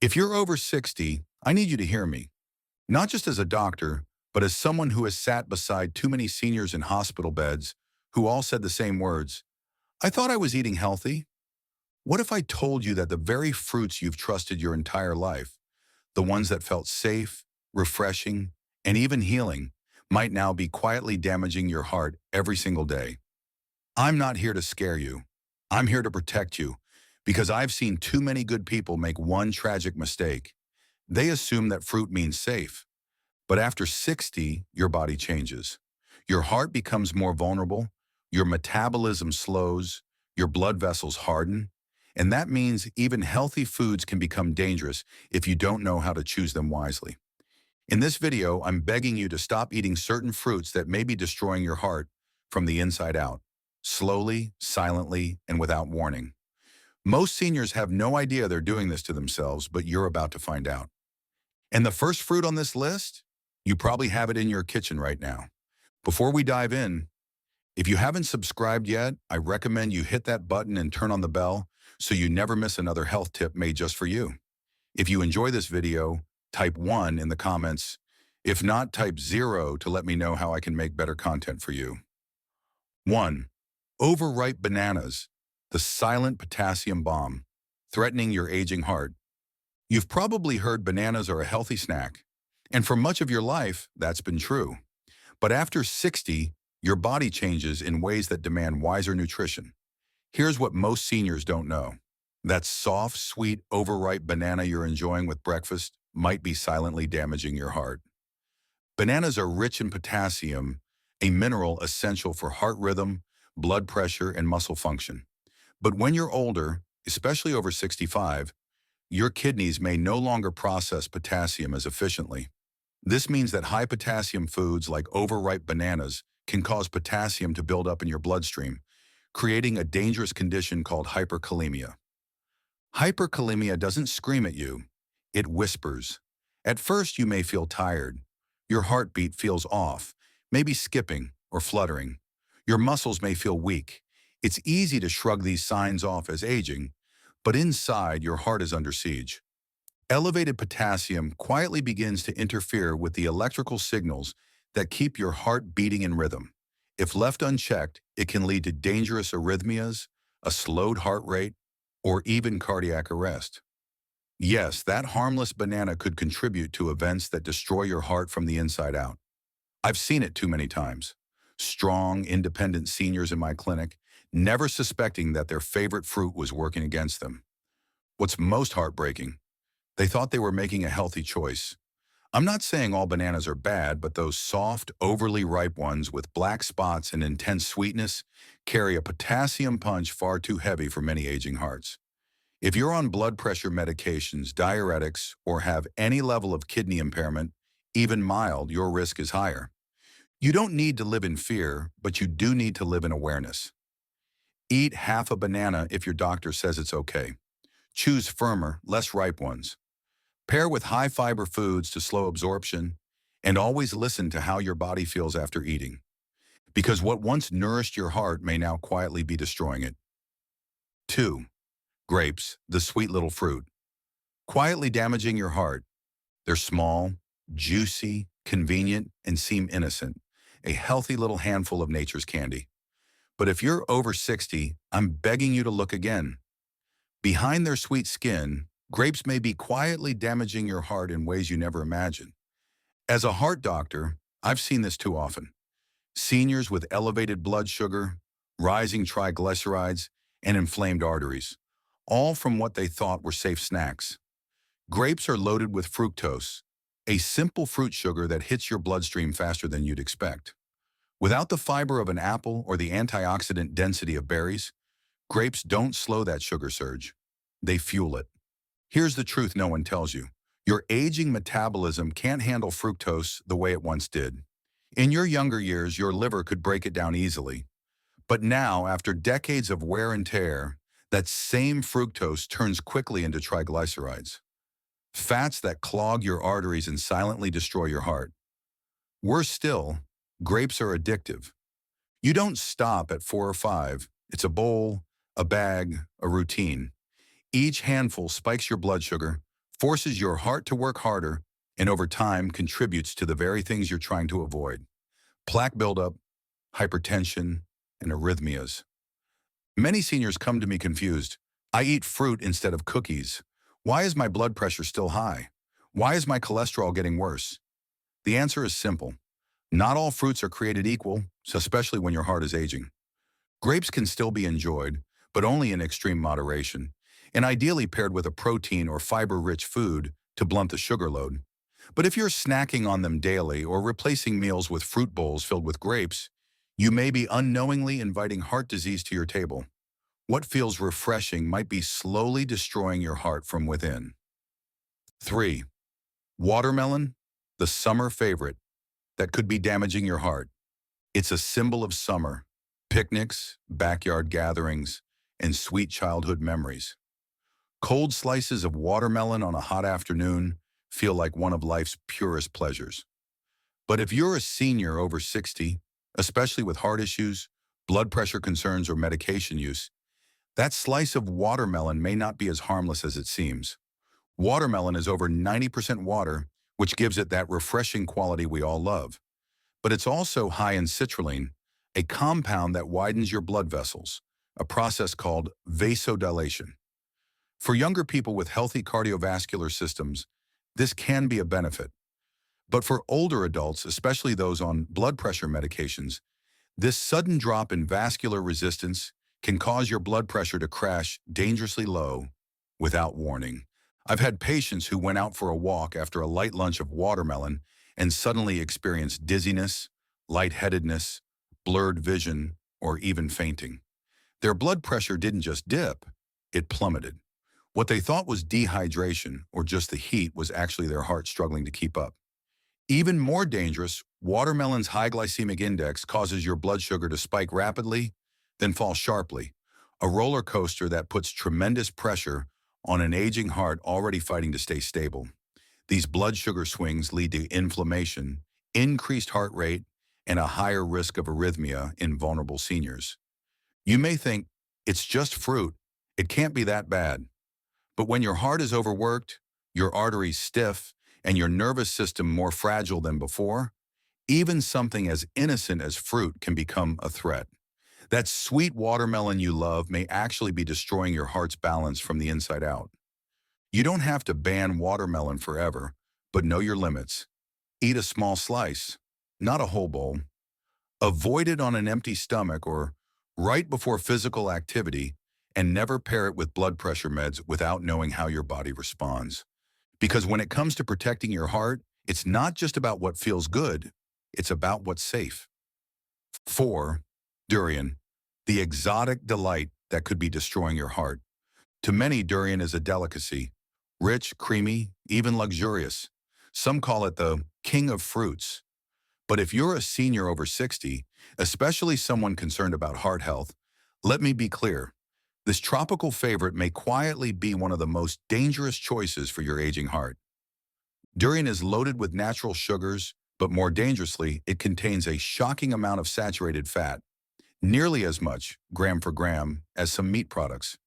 If you're over 60, I need you to hear me. Not just as a doctor, but as someone who has sat beside too many seniors in hospital beds who all said the same words. I thought I was eating healthy. What if I told you that the very fruits you've trusted your entire life, the ones that felt safe, refreshing, and even healing, might now be quietly damaging your heart every single day? I'm not here to scare you. I'm here to protect you because I've seen too many good people make one tragic mistake. They assume that fruit means safe. But after 60, your body changes. Your heart becomes more vulnerable, your metabolism slows, your blood vessels harden, and that means even healthy foods can become dangerous if you don't know how to choose them wisely. In this video, I'm begging you to stop eating certain fruits that may be destroying your heart from the inside out, slowly, silently, and without warning. Most seniors have no idea they're doing this to themselves, but you're about to find out. And the first fruit on this list, you probably have it in your kitchen right now. Before we dive in, if you haven't subscribed yet, I recommend you hit that button and turn on the bell so you never miss another health tip made just for you. If you enjoy this video, type 1 in the comments. If not, type 0 to let me know how I can make better content for you. 1. Overripe bananas, the silent potassium bomb, threatening your aging heart. You've probably heard bananas are a healthy snack, and for much of your life, that's been true. But after 60, your body changes in ways that demand wiser nutrition. Here's what most seniors don't know. That soft, sweet, overripe banana you're enjoying with breakfast might be silently damaging your heart. Bananas are rich in potassium, a mineral essential for heart rhythm, blood pressure, and muscle function. But when you're older, especially over 65, your kidneys may no longer process potassium as efficiently. This means that high potassium foods like overripe bananas can cause potassium to build up in your bloodstream, creating a dangerous condition called hyperkalemia. Hyperkalemia doesn't scream at you, it whispers. At first, you may feel tired. Your heartbeat feels off, maybe skipping or fluttering. Your muscles may feel weak. It's easy to shrug these signs off as aging, but inside, your heart is under siege. Elevated potassium quietly begins to interfere with the electrical signals that keep your heart beating in rhythm. If left unchecked, it can lead to dangerous arrhythmias, a slowed heart rate, or even cardiac arrest. Yes, that harmless banana could contribute to events that destroy your heart from the inside out. I've seen it too many times. Strong, independent seniors in my clinic, never suspecting that their favorite fruit was working against them. What's most heartbreaking, they thought they were making a healthy choice. I'm not saying all bananas are bad, but those soft, overly ripe ones with black spots and intense sweetness carry a potassium punch far too heavy for many aging hearts. If you're on blood pressure medications, diuretics, or have any level of kidney impairment, even mild, your risk is higher. You don't need to live in fear, but you do need to live in awareness. Eat half a banana if your doctor says it's okay. Choose firmer, less ripe ones. Pair with high-fiber foods to slow absorption, and always listen to how your body feels after eating, because what once nourished your heart may now quietly be destroying it. 2. Grapes, the sweet little fruit. Quietly damaging your heart. They're small, juicy, convenient, and seem innocent, a healthy little handful of nature's candy. But if you're over 60, I'm begging you to look again. Behind their sweet skin, grapes may be quietly damaging your heart in ways you never imagined. As a heart doctor, I've seen this too often. Seniors with elevated blood sugar, rising triglycerides, and inflamed arteries, all from what they thought were safe snacks. Grapes are loaded with fructose, a simple fruit sugar that hits your bloodstream faster than you'd expect. Without the fiber of an apple or the antioxidant density of berries, grapes don't slow that sugar surge. They fuel it. Here's the truth no one tells you. Your aging metabolism can't handle fructose the way it once did. In your younger years, your liver could break it down easily. But now, after decades of wear and tear, that same fructose turns quickly into triglycerides, fats that clog your arteries and silently destroy your heart. Worse still, grapes are addictive. You don't stop at 4 or 5. It's a bowl, a bag, a routine. Each handful spikes your blood sugar, forces your heart to work harder, and over time contributes to the very things you're trying to avoid: plaque buildup, hypertension, and arrhythmias. Many seniors come to me confused. I eat fruit instead of cookies. Why is my blood pressure still high? Why is my cholesterol getting worse? The answer is simple. Not all fruits are created equal, so especially when your heart is aging. Grapes can still be enjoyed, but only in extreme moderation, and ideally paired with a protein or fiber-rich food to blunt the sugar load. But if you're snacking on them daily or replacing meals with fruit bowls filled with grapes, you may be unknowingly inviting heart disease to your table. What feels refreshing might be slowly destroying your heart from within. 3. Watermelon, the summer favorite, that could be damaging your heart. It's a symbol of summer, picnics, backyard gatherings, and sweet childhood memories. Cold slices of watermelon on a hot afternoon feel like one of life's purest pleasures. But if you're a senior over 60, especially with heart issues, blood pressure concerns, or medication use, that slice of watermelon may not be as harmless as it seems. Watermelon is over 90% water, which gives it that refreshing quality we all love. But it's also high in citrulline, a compound that widens your blood vessels, a process called vasodilation. For younger people with healthy cardiovascular systems, this can be a benefit. But for older adults, especially those on blood pressure medications, this sudden drop in vascular resistance can cause your blood pressure to crash dangerously low without warning. I've had patients who went out for a walk after a light lunch of watermelon and suddenly experienced dizziness, lightheadedness, blurred vision, or even fainting. Their blood pressure didn't just dip, it plummeted. What they thought was dehydration or just the heat was actually their heart struggling to keep up. Even more dangerous, watermelon's high glycemic index causes your blood sugar to spike rapidly, then fall sharply, a roller coaster that puts tremendous pressure on an aging heart already fighting to stay stable. These blood sugar swings lead to inflammation, increased heart rate, and a higher risk of arrhythmia in vulnerable seniors. You may think, it's just fruit, it can't be that bad. But when your heart is overworked, your arteries stiff, and your nervous system more fragile than before, even something as innocent as fruit can become a threat. That sweet watermelon you love may actually be destroying your heart's balance from the inside out. You don't have to ban watermelon forever, but know your limits. Eat a small slice, not a whole bowl. Avoid it on an empty stomach or right before physical activity, and never pair it with blood pressure meds without knowing how your body responds. Because when it comes to protecting your heart, it's not just about what feels good, it's about what's safe. 4. Durian, the exotic delight that could be destroying your heart. To many, durian is a delicacy, rich, creamy, even luxurious. Some call it the king of fruits. But if you're a senior over 60, especially someone concerned about heart health, let me be clear. This tropical favorite may quietly be one of the most dangerous choices for your aging heart. Durian is loaded with natural sugars, but more dangerously, it contains a shocking amount of saturated fat, nearly as much, gram for gram, as some meat products.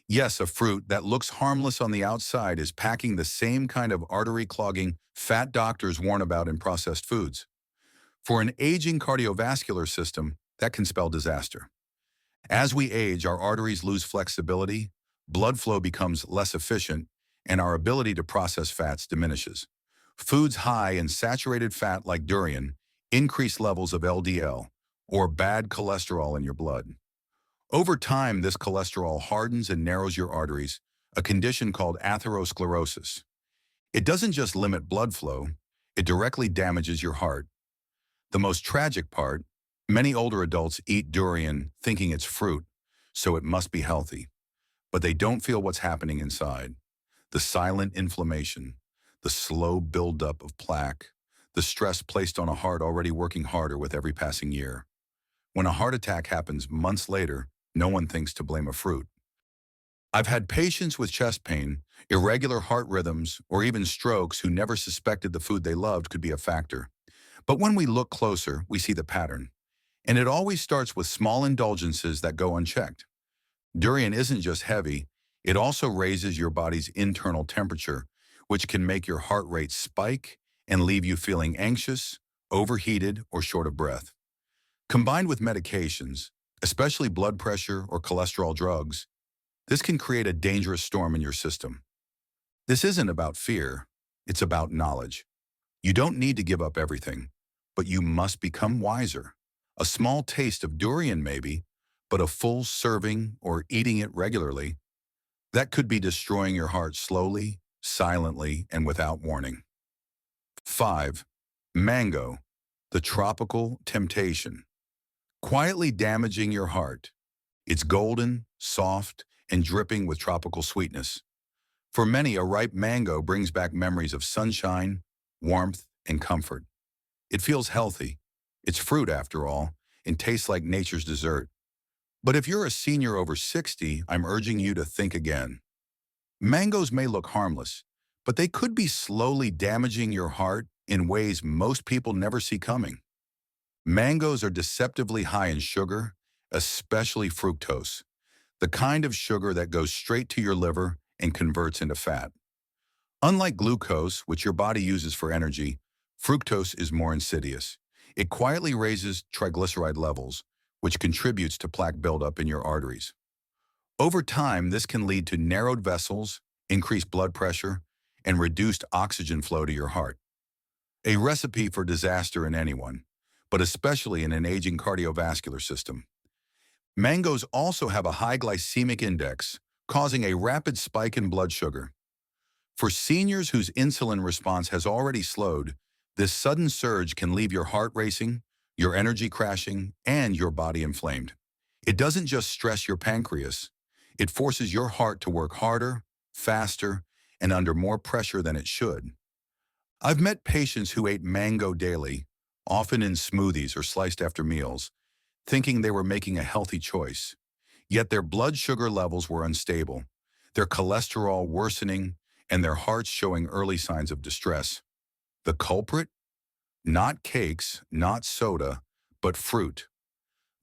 Yes, a fruit that looks harmless on the outside is packing the same kind of artery-clogging fat doctors warn about in processed foods. For an aging cardiovascular system, that can spell disaster. As we age, our arteries lose flexibility, blood flow becomes less efficient, and our ability to process fats diminishes. Foods high in saturated fat like durian increase levels of LDL, or bad cholesterol in your blood. Over time, this cholesterol hardens and narrows your arteries, a condition called atherosclerosis. It doesn't just limit blood flow, it directly damages your heart. The most tragic part, many older adults eat durian thinking it's fruit, so it must be healthy. But they don't feel what's happening inside. The silent inflammation, the slow buildup of plaque, the stress placed on a heart already working harder with every passing year. When a heart attack happens months later, no one thinks to blame a fruit. I've had patients with chest pain, irregular heart rhythms, or even strokes who never suspected the food they loved could be a factor. But when we look closer, we see the pattern. And it always starts with small indulgences that go unchecked. Durian isn't just heavy, it also raises your body's internal temperature, which can make your heart rate spike and leave you feeling anxious, overheated, or short of breath. Combined with medications, especially blood pressure or cholesterol drugs, this can create a dangerous storm in your system. This isn't about fear, it's about knowledge. You don't need to give up everything, but you must become wiser. A small taste of durian maybe, but a full serving or eating it regularly, that could be destroying your heart slowly, silently, and without warning. 5. Mango, the tropical temptation. Quietly damaging your heart. It's golden, soft, and dripping with tropical sweetness. For many, a ripe mango brings back memories of sunshine, warmth, and comfort. It feels healthy. It's fruit, after all, and tastes like nature's dessert. But if you're a senior over 60, I'm urging you to think again. Mangoes may look harmless, but they could be slowly damaging your heart in ways most people never see coming. Mangoes are deceptively high in sugar, especially fructose, the kind of sugar that goes straight to your liver and converts into fat. Unlike glucose, which your body uses for energy, fructose is more insidious. It quietly raises triglyceride levels, which contributes to plaque buildup in your arteries. Over time, this can lead to narrowed vessels, increased blood pressure, and reduced oxygen flow to your heart. A recipe for disaster in anyone, but especially in an aging cardiovascular system. Mangoes also have a high glycemic index, causing a rapid spike in blood sugar. For seniors whose insulin response has already slowed, this sudden surge can leave your heart racing, your energy crashing, and your body inflamed. It doesn't just stress your pancreas, it forces your heart to work harder, faster, and under more pressure than it should. I've met patients who ate mango daily, often in smoothies or sliced after meals, thinking they were making a healthy choice. Yet their blood sugar levels were unstable, their cholesterol worsening, and their hearts showing early signs of distress. The culprit? Not cakes, not soda, but fruit.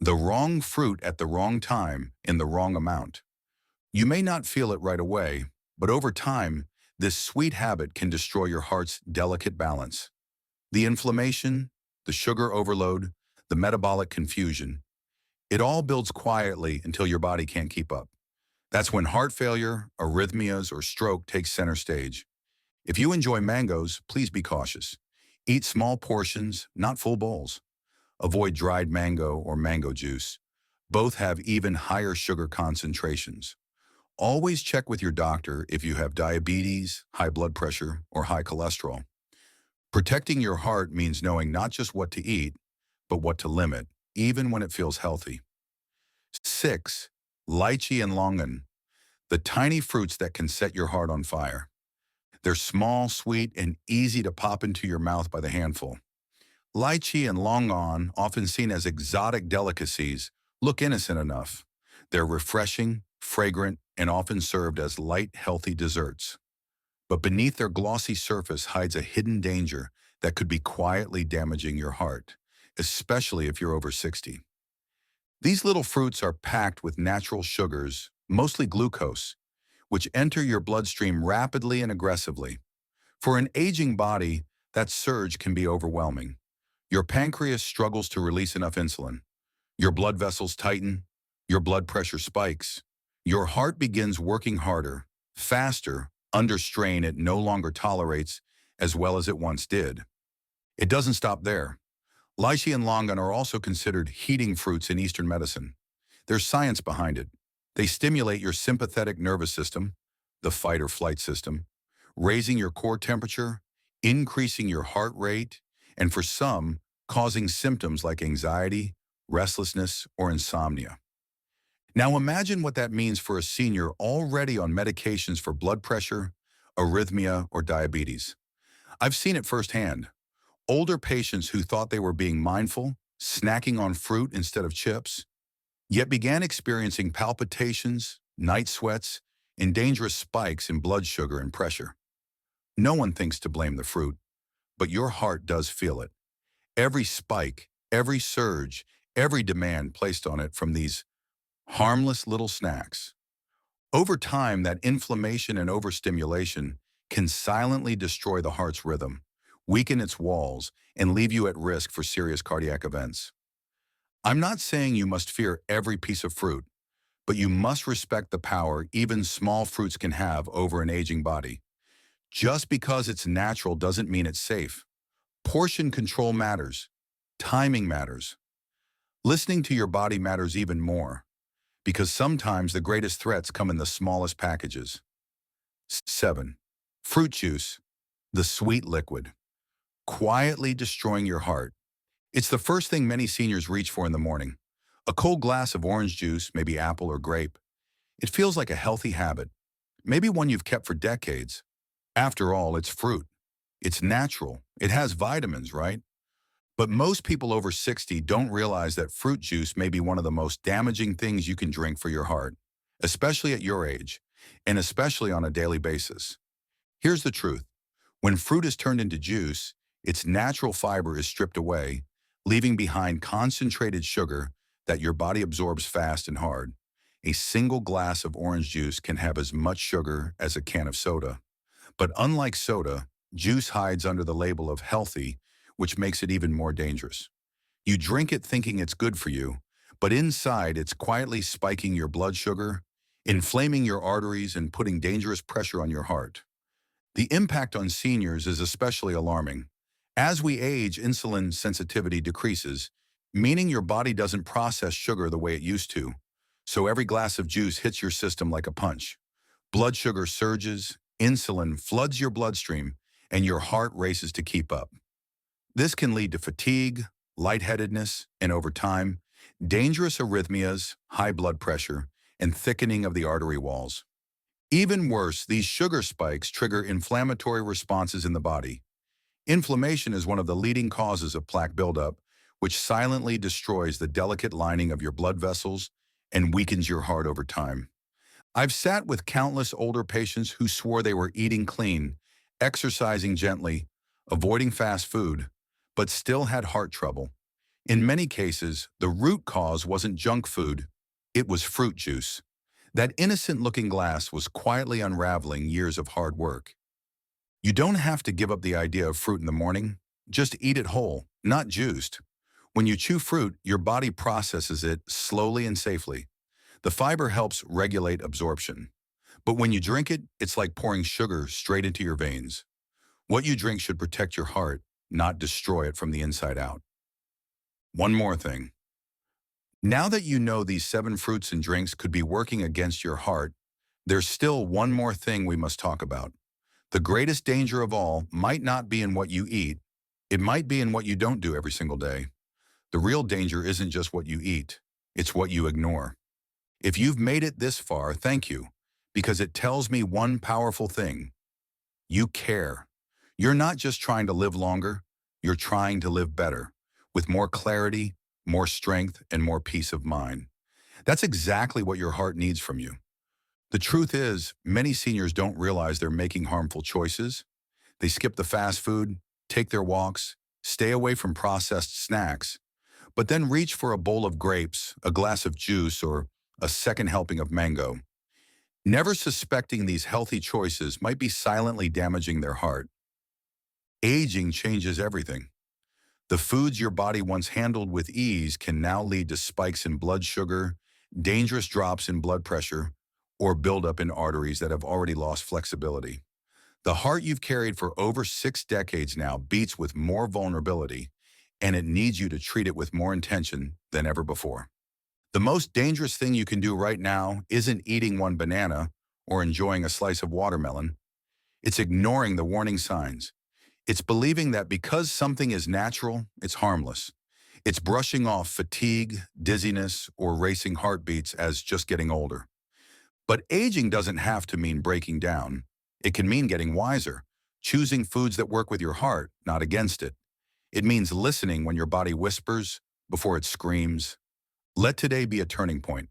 The wrong fruit at the wrong time in the wrong amount. You may not feel it right away, but over time, this sweet habit can destroy your heart's delicate balance. The inflammation, the sugar overload, the metabolic confusion, it all builds quietly until your body can't keep up. That's when heart failure, arrhythmias, or stroke takes center stage. If you enjoy mangoes, please be cautious. Eat small portions, not full bowls. Avoid dried mango or mango juice. Both have even higher sugar concentrations. Always check with your doctor if you have diabetes, high blood pressure, or high cholesterol. Protecting your heart means knowing not just what to eat, but what to limit, even when it feels healthy. 6. Lychee and longan, the tiny fruits that can set your heart on fire. They're small, sweet, and easy to pop into your mouth by the handful. Lychee and longan, often seen as exotic delicacies, look innocent enough. They're refreshing, fragrant, and often served as light, healthy desserts. But beneath their glossy surface hides a hidden danger that could be quietly damaging your heart, especially if you're over 60. These little fruits are packed with natural sugars, mostly glucose, which enter your bloodstream rapidly and aggressively. For an aging body, that surge can be overwhelming. Your pancreas struggles to release enough insulin. Your blood vessels tighten. Your blood pressure spikes. Your heart begins working harder, faster, under strain it no longer tolerates as well as it once did. It doesn't stop there. Lychee and longan are also considered heating fruits in Eastern medicine. There's science behind it. They stimulate your sympathetic nervous system, the fight or flight system, raising your core temperature, increasing your heart rate, and for some, causing symptoms like anxiety, restlessness, or insomnia. Now imagine what that means for a senior already on medications for blood pressure, arrhythmia, or diabetes. I've seen it firsthand. Older patients who thought they were being mindful, snacking on fruit instead of chips, yet began experiencing palpitations, night sweats, and dangerous spikes in blood sugar and pressure. No one thinks to blame the fruit, but your heart does feel it. Every spike, every surge, every demand placed on it from these harmless little snacks. Over time, that inflammation and overstimulation can silently destroy the heart's rhythm, weaken its walls, and leave you at risk for serious cardiac events. I'm not saying you must fear every piece of fruit, but you must respect the power even small fruits can have over an aging body. Just because it's natural doesn't mean it's safe. Portion control matters. Timing matters. Listening to your body matters even more, because sometimes the greatest threats come in the smallest packages. 7. Fruit juice, the sweet liquid, quietly destroying your heart. It's the first thing many seniors reach for in the morning. A cold glass of orange juice, maybe apple or grape. It feels like a healthy habit, maybe one you've kept for decades. After all, it's fruit. It's natural. It has vitamins, right? But most people over 60 don't realize that fruit juice may be one of the most damaging things you can drink for your heart, especially at your age, and especially on a daily basis. Here's the truth. When fruit is turned into juice, its natural fiber is stripped away, leaving behind concentrated sugar that your body absorbs fast and hard. A single glass of orange juice can have as much sugar as a can of soda. But unlike soda, juice hides under the label of healthy, which makes it even more dangerous. You drink it thinking it's good for you, but inside it's quietly spiking your blood sugar, inflaming your arteries, and putting dangerous pressure on your heart. The impact on seniors is especially alarming. As we age, insulin sensitivity decreases, meaning your body doesn't process sugar the way it used to. So every glass of juice hits your system like a punch. Blood sugar surges, insulin floods your bloodstream, and your heart races to keep up. This can lead to fatigue, lightheadedness, and over time, dangerous arrhythmias, high blood pressure, and thickening of the artery walls. Even worse, these sugar spikes trigger inflammatory responses in the body. Inflammation is one of the leading causes of plaque buildup, which silently destroys the delicate lining of your blood vessels and weakens your heart over time. I've sat with countless older patients who swore they were eating clean, exercising gently, avoiding fast food, but still had heart trouble. In many cases, the root cause wasn't junk food, it was fruit juice. That innocent-looking glass was quietly unraveling years of hard work. You don't have to give up the idea of fruit in the morning. Just eat it whole, not juiced. When you chew fruit, your body processes it slowly and safely. The fiber helps regulate absorption. But when you drink it, it's like pouring sugar straight into your veins. What you drink should protect your heart, not destroy it from the inside out. One more thing. Now that you know these 7 fruits and drinks could be working against your heart, there's still one more thing we must talk about. The greatest danger of all might not be in what you eat. It might be in what you don't do every single day. The real danger isn't just what you eat. It's what you ignore. If you've made it this far, thank you, because it tells me one powerful thing. You care. You're not just trying to live longer, you're trying to live better, with more clarity, more strength, and more peace of mind. That's exactly what your heart needs from you. The truth is, many seniors don't realize they're making harmful choices. They skip the fast food, take their walks, stay away from processed snacks, but then reach for a bowl of grapes, a glass of juice, or a second helping of mango. Never suspecting these healthy choices might be silently damaging their heart. Aging changes everything. The foods your body once handled with ease can now lead to spikes in blood sugar, dangerous drops in blood pressure, or buildup in arteries that have already lost flexibility. The heart you've carried for over 6 decades now beats with more vulnerability, and it needs you to treat it with more intention than ever before. The most dangerous thing you can do right now isn't eating one banana or enjoying a slice of watermelon. It's ignoring the warning signs. It's believing that because something is natural, it's harmless. It's brushing off fatigue, dizziness, or racing heartbeats as just getting older. But aging doesn't have to mean breaking down. It can mean getting wiser, choosing foods that work with your heart, not against it. It means listening when your body whispers before it screams. Let today be a turning point.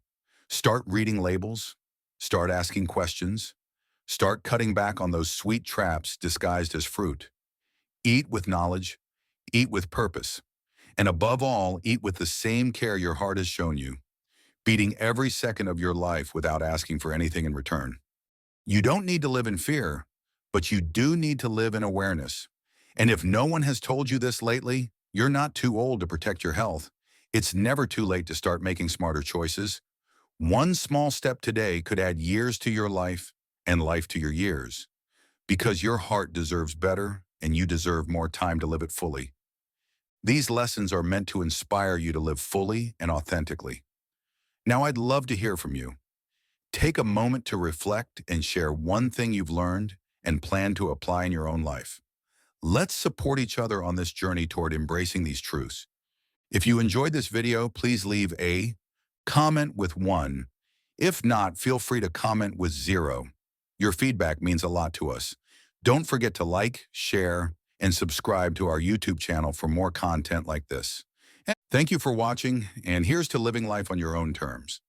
Start reading labels. Start asking questions. Start cutting back on those sweet traps disguised as fruit. Eat with knowledge. Eat with purpose. And above all, eat with the same care your heart has shown you, beating every second of your life without asking for anything in return. You don't need to live in fear, but you do need to live in awareness. And if no one has told you this lately, you're not too old to protect your health. It's never too late to start making smarter choices. One small step today could add years to your life and life to your years, because your heart deserves better and you deserve more time to live it fully. These lessons are meant to inspire you to live fully and authentically. Now, I'd love to hear from you. Take a moment to reflect and share one thing you've learned and plan to apply in your own life. Let's support each other on this journey toward embracing these truths. If you enjoyed this video, please leave a comment with 1. If not, feel free to comment with 0. Your feedback means a lot to us. Don't forget to like, share, and subscribe to our YouTube channel for more content like this. Thank you for watching, and here's to living life on your own terms.